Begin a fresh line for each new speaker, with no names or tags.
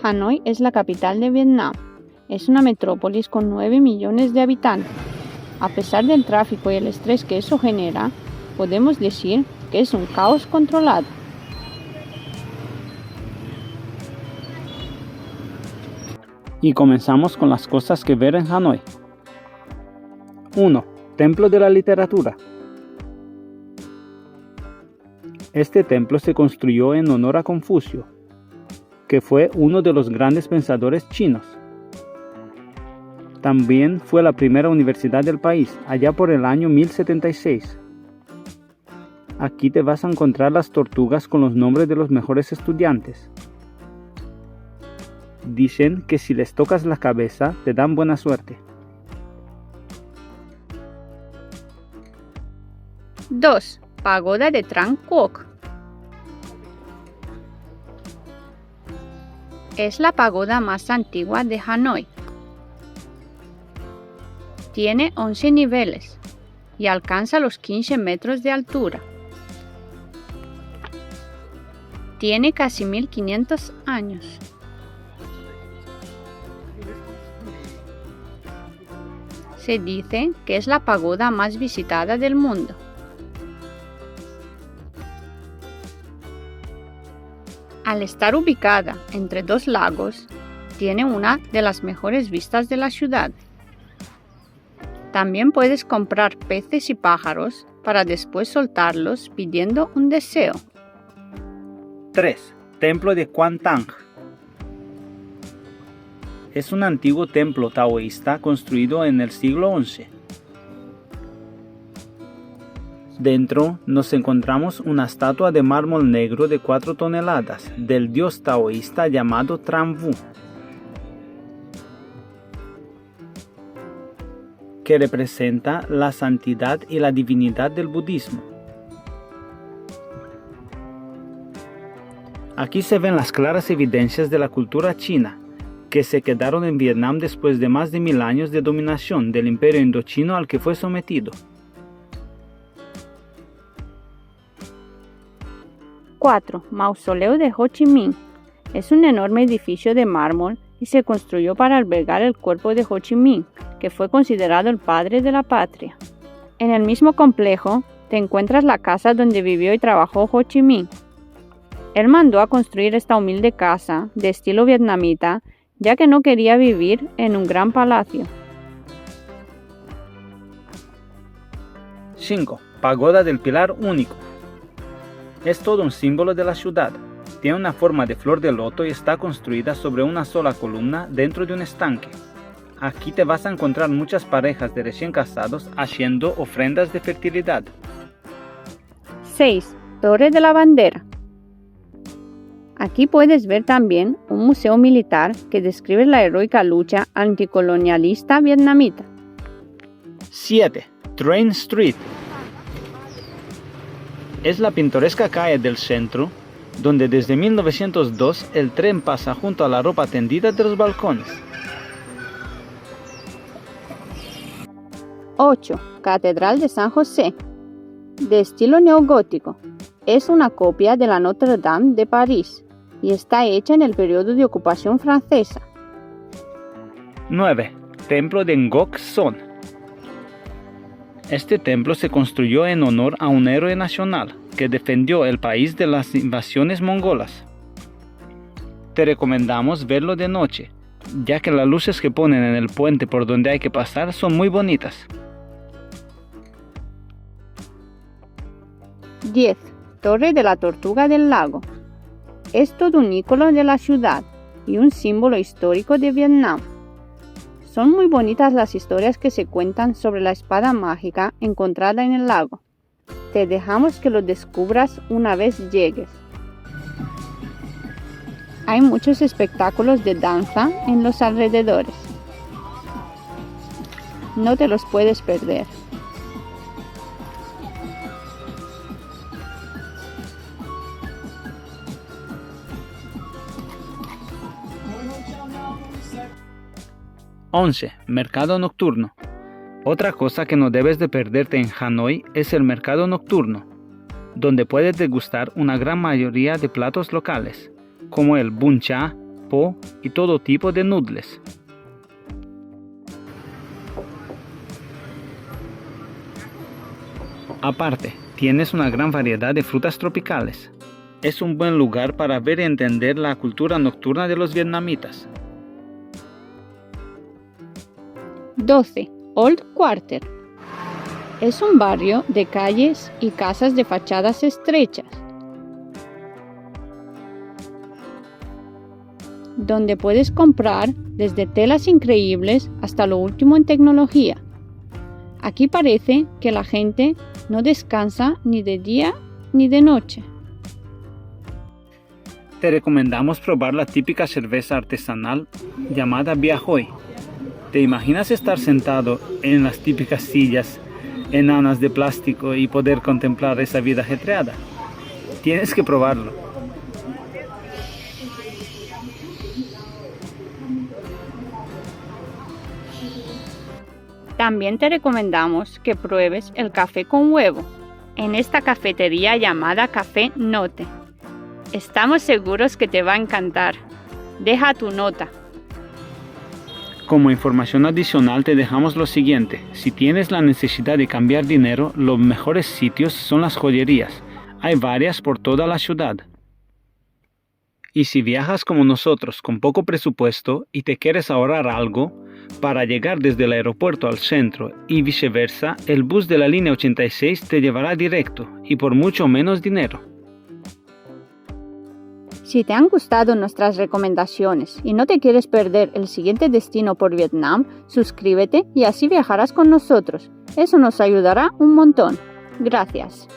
Hanoi es la capital de Vietnam. Es una metrópolis con 9 millones de habitantes. A pesar del tráfico y el estrés que eso genera, podemos decir que es un caos controlado.
Y comenzamos con las cosas que ver en Hanoi. 1. Templo de la literatura. Este templo se construyó en honor a Confucio, que fue uno de los grandes pensadores chinos. También fue la primera universidad del país, allá por el año 1076. Aquí te vas a encontrar las tortugas con los nombres de los mejores estudiantes. Dicen que si les tocas la cabeza, te dan buena suerte.
2. Pagoda de Tran Quoc. Es la pagoda más antigua de Hanoi. Tiene 11 niveles y alcanza los 15 metros de altura. Tiene casi 1500 años. Se dice que es la pagoda más visitada del mundo. Al estar ubicada entre dos lagos, tiene una de las mejores vistas de la ciudad. También puedes comprar peces y pájaros para después soltarlos pidiendo un deseo.
3. Templo de Quan Tang. Es un antiguo templo taoísta construido en el siglo XI. Dentro nos encontramos una estatua de mármol negro de 4 toneladas del dios taoísta llamado Tran Vu, que representa la santidad y la divinidad del budismo. Aquí se ven las claras evidencias de la cultura china, que se quedaron en Vietnam después de más de 1000 años de dominación del imperio indochino al que fue sometido.
4. Mausoleo de Ho Chi Minh. Es un enorme edificio de mármol y se construyó para albergar el cuerpo de Ho Chi Minh, que fue considerado el padre de la patria. En el mismo complejo te encuentras la casa donde vivió y trabajó Ho Chi Minh. Él mandó a construir esta humilde casa de estilo vietnamita, ya que no quería vivir en un gran palacio.
5. Pagoda del Pilar Único. Es todo un símbolo de la ciudad. Tiene una forma de flor de loto y está construida sobre una sola columna dentro de un estanque. Aquí te vas a encontrar muchas parejas de recién casados haciendo ofrendas de fertilidad.
6. Torre de la Bandera. Aquí puedes ver también un museo militar que describe la heroica lucha anticolonialista vietnamita.
7. Train Street. Es la pintoresca calle del centro, donde desde 1902 el tren pasa junto a la ropa tendida de los balcones.
8. Catedral de San José. De estilo neogótico. Es una copia de la Notre Dame de París y está hecha en el periodo de ocupación francesa.
9. Templo de Ngoc Son. Este templo se construyó en honor a un héroe nacional que defendió el país de las invasiones mongolas. Te recomendamos verlo de noche, ya que las luces que ponen en el puente por donde hay que pasar son muy bonitas.
10. Torre de la Tortuga del Lago. Es todo un ícono de la ciudad y un símbolo histórico de Vietnam. Son muy bonitas las historias que se cuentan sobre la espada mágica encontrada en el lago. Te dejamos que lo descubras una vez llegues. Hay muchos espectáculos de danza en los alrededores. No te los puedes perder.
¡11! Mercado nocturno. Otra cosa que no debes de perderte en Hanoi es el mercado nocturno, donde puedes degustar una gran mayoría de platos locales, como el bún cha, po y todo tipo de noodles. Aparte, tienes una gran variedad de frutas tropicales. Es un buen lugar para ver y entender la cultura nocturna de los vietnamitas.
12. Old Quarter. Es un barrio de calles y casas de fachadas estrechas, donde puedes comprar desde telas increíbles hasta lo último en tecnología. Aquí parece que la gente no descansa ni de día ni de noche.
Te recomendamos probar la típica cerveza artesanal llamada Bia Hoi. ¿Te imaginas estar sentado en las típicas sillas enanas de plástico y poder contemplar esa vida ajetreada? Tienes que probarlo.
También te recomendamos que pruebes el café con huevo en esta cafetería llamada Café Note. Estamos seguros que te va a encantar. Deja tu nota.
Como información adicional te dejamos lo siguiente. Si tienes la necesidad de cambiar dinero, los mejores sitios son las joyerías. Hay varias por toda la ciudad. Y si viajas como nosotros con poco presupuesto y te quieres ahorrar algo, para llegar desde el aeropuerto al centro y viceversa, el bus de la línea 86 te llevará directo y por mucho menos dinero.
Si te han gustado nuestras recomendaciones y no te quieres perder el siguiente destino por Vietnam, suscríbete y así viajarás con nosotros. Eso nos ayudará un montón. Gracias.